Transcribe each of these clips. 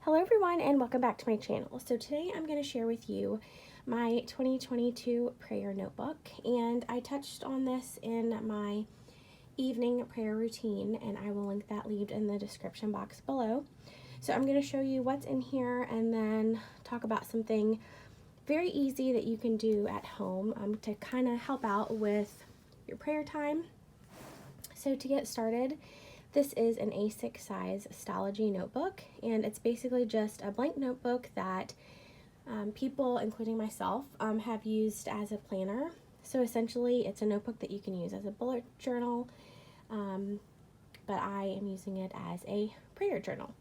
Hello everyone and welcome back to my channel. So today I'm going to share with you my 2022 prayer notebook, and I touched on this in my evening prayer routine, and I will link that lead in the description box below. So I'm going to show you what's in here and then talk about something very easy that you can do at home to kind of help out with your prayer time. So to get started, this is an A6 size Stalogy notebook, and it's basically just a blank notebook that people, including myself, have used as a planner. So essentially, it's a notebook that you can use as a bullet journal, but I am using it as a prayer journal.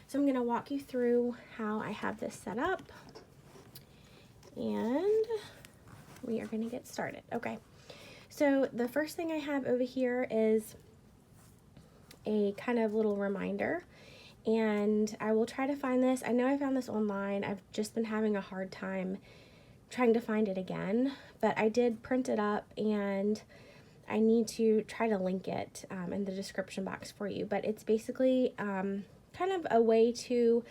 So I'm going to walk you through how I have this set up, and we are going to get started. Okay, so the first thing I have over here is a kind of little reminder, and I will try to find this. I know I found this online. I've just been having a hard time trying to find it again, but I did print it up and I need to try to link it in the description box for you. But it's basically kind of a way to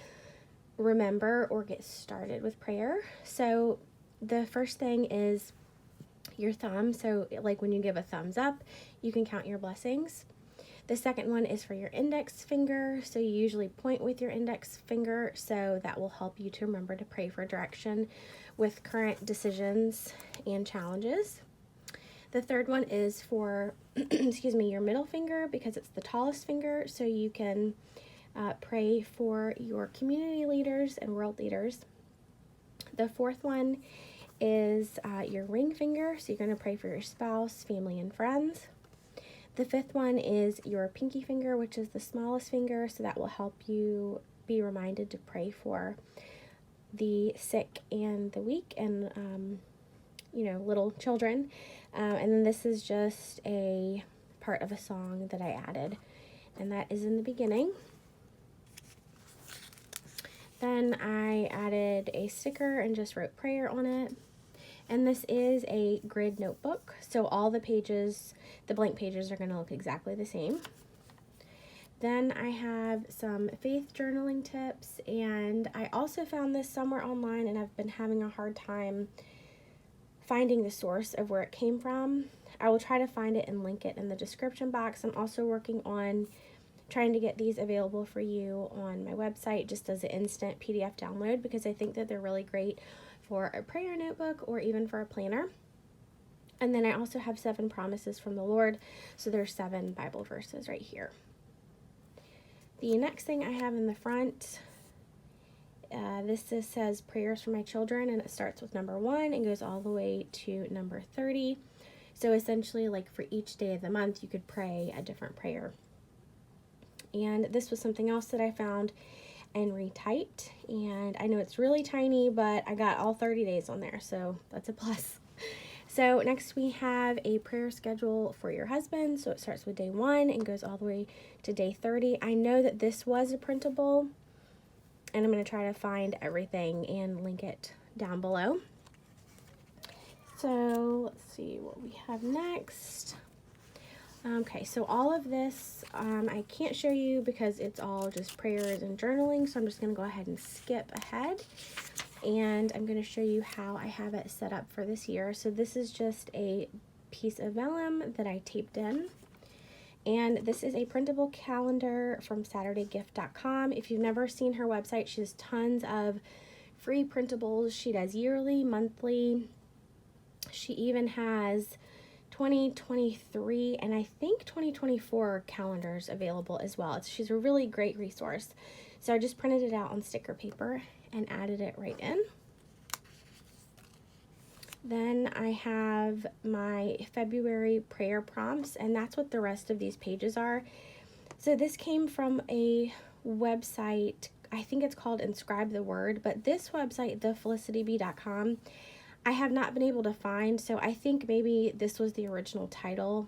remember or get started with prayer. So the first thing is your thumb. So like when you give a thumbs up, you can count your blessings. The second one is for your index finger, so you usually point with your index finger, so that will help you to remember to pray for direction with current decisions and challenges. The third one is for, your middle finger, because it's the tallest finger, so you can pray for your community leaders and world leaders. The fourth one is your ring finger, so you're going to pray for your spouse, family, and friends. The fifth one is your pinky finger, which is the smallest finger, so that will help you be reminded to pray for the sick and the weak and, little children. And then this is just a part of a song that I added, and that is in the beginning. Then I added a sticker and just wrote prayer on it. And this is a grid notebook, so all the pages, the blank pages, are going to look exactly the same. Then I have some faith journaling tips, and I also found this somewhere online, and I've been having a hard time finding the source of where it came from. I will try to find it and link it in the description box. I'm also working on trying to get these available for you on my website just as an instant PDF download, because I think that they're really great for a prayer notebook or even for a planner. And then I also have 7 promises from the Lord, so there's 7 Bible verses right here. The next thing I have in the front, this says prayers for my children, and it starts with number 1 and goes all the way to number 30. So essentially, like for each day of the month, you could pray a different prayer. And this was something else that I found and retyped, and I know it's really tiny, but I got all 30 days on there, so that's a plus. So next we have a prayer schedule for your husband, so it starts with day 1 and goes all the way to day 30. I know that this was a printable, and I'm going to try to find everything and link it down below. So let's see what we have next. Okay, so all of this I can't show you because it's all just prayers and journaling, so I'm just going to go ahead and skip ahead, and I'm going to show you how I have it set up for this year. So this is just a piece of vellum that I taped in, and this is a printable calendar from SaturdayGift.com. If you've never seen her website, she has tons of free printables. She does yearly, monthly. She even has 2023 and I think 2024 calendars available as well. She's a really great resource. So I just printed it out on sticker paper and added it right in. Then I have my February prayer prompts, and that's what the rest of these pages are. So this came from a website, I think it's called Inscribe the Word, but this website, thefelicitybee.com, I have not been able to find, so I think maybe this was the original title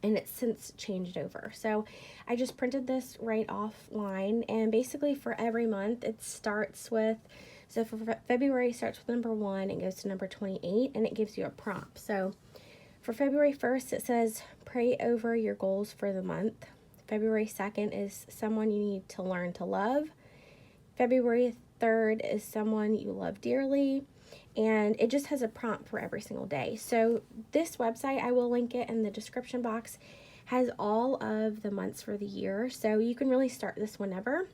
and it's since changed over. So I just printed this right offline, and basically for every month it starts with, so for February starts with number 1 and goes to number 28, and it gives you a prompt. So for February 1st it says pray over your goals for the month. February 2nd is someone you need to learn to love. February 3rd is someone you love dearly, and it just has a prompt for every single day. So this website, I will link it in the description box, has all of the months for the year, so you can really start this whenever.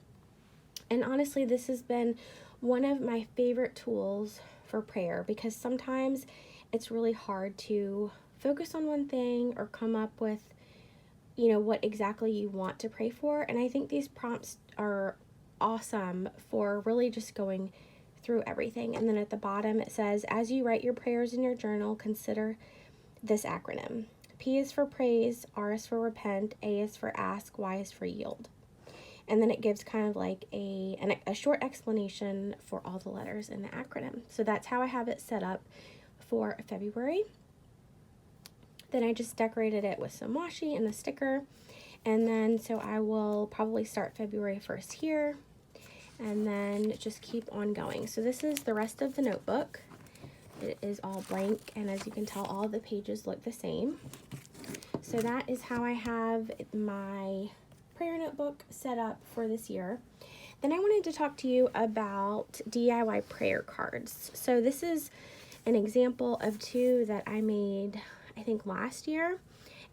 And honestly, this has been one of my favorite tools for prayer, because sometimes it's really hard to focus on one thing or come up with, what exactly you want to pray for. And I think these prompts are awesome for really just going through everything. And then at the bottom it says, as you write your prayers in your journal, consider this acronym. P is for praise, R is for repent, A is for ask, Y is for yield. And then it gives kind of like a short explanation for all the letters in the acronym. So that's how I have it set up for February. Then I just decorated it with some washi and a sticker. And then so I will probably start February 1st here, and then just keep on going. So this is the rest of the notebook. It is all blank, and as you can tell, all the pages look the same. So that is how I have my prayer notebook set up for this year. Then I wanted to talk to you about DIY prayer cards. So this is an example of 2 that I made, I think, last year.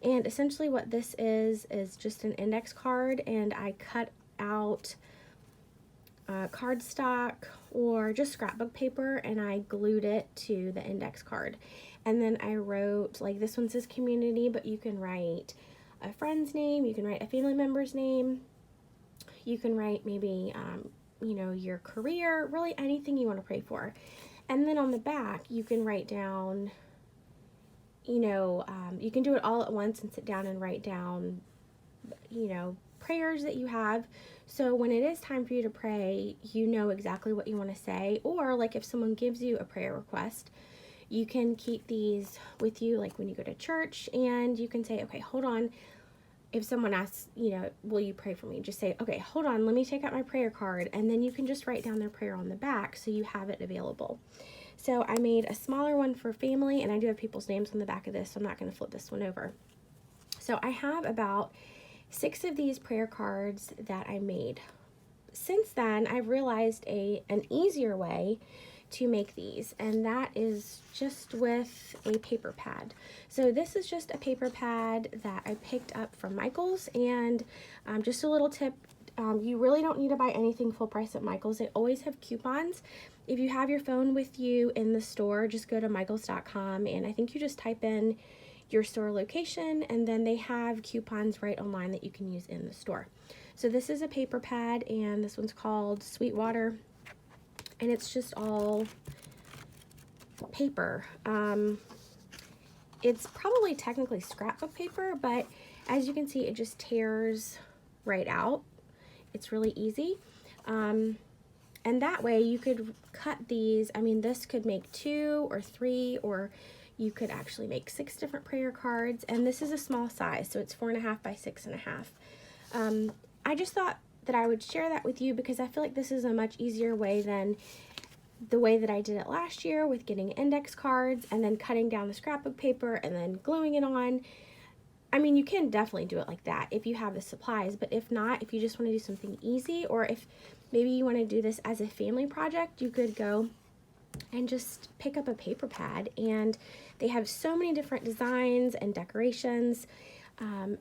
And essentially what this is just an index card, and I cut out cardstock or just scrapbook paper, and I glued it to the index card. And then I wrote, like, this one says community, but you can write a friend's name, you can write a family member's name, you can write maybe your career, really anything you want to pray for. And then on the back you can write down, you can do it all at once and sit down and write down prayers that you have, so when it is time for you to pray, you know exactly what you want to say. Or like if someone gives you a prayer request, you can keep these with you, like when you go to church, and you can say, okay, hold on. If someone asks, will you pray for me? Just say, okay, hold on, let me take out my prayer card, and then you can just write down their prayer on the back so you have it available. So I made a smaller one for family, and I do have people's names on the back of this, so I'm not going to flip this one over. So I have about 6 of these prayer cards that I made. Since then, I've realized an easier way to make these, and that is just with a paper pad. So this is just a paper pad that I picked up from Michael's, and just a little tip, you really don't need to buy anything full price at Michael's. They always have coupons. If you have your phone with you in the store, just go to michaels.com, and I think you just type in your store location, and then they have coupons right online that you can use in the store. So this is a paper pad, and this one's called Sweetwater, and it's just all paper. It's probably technically scrapbook paper, but as you can see, it just tears right out. It's really easy. And that way you could cut these. I mean, this could make 2 or 3, or you could actually make 6 different prayer cards. And this is a small size, so it's 4.5 by 6.5. I just thought that I would share that with you because I feel like this is a much easier way than the way that I did it last year with getting index cards and then cutting down the scrapbook paper and then gluing it on. I mean, you can definitely do it like that if you have the supplies, but if not, if you just want to do something easy, or if maybe you want to do this as a family project, you could go and just pick up a paper pad, and they have so many different designs and decorations,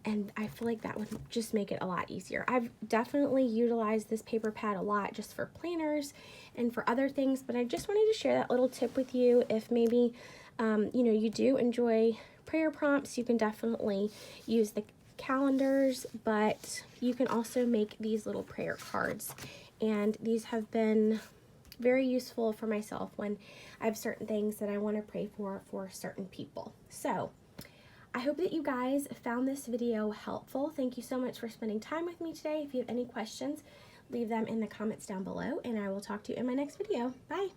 and I feel like that would just make it a lot easier. I've definitely utilized this paper pad a lot just for planners and for other things, but I just wanted to share that little tip with you. If maybe you do enjoy prayer prompts, you can definitely use the calendars, but you can also make these little prayer cards, and these have been very useful for myself when I have certain things that I want to pray for certain people. So I hope that you guys found this video helpful. Thank you so much for spending time with me today. If you have any questions, leave them in the comments down below, and I will talk to you in my next video. Bye.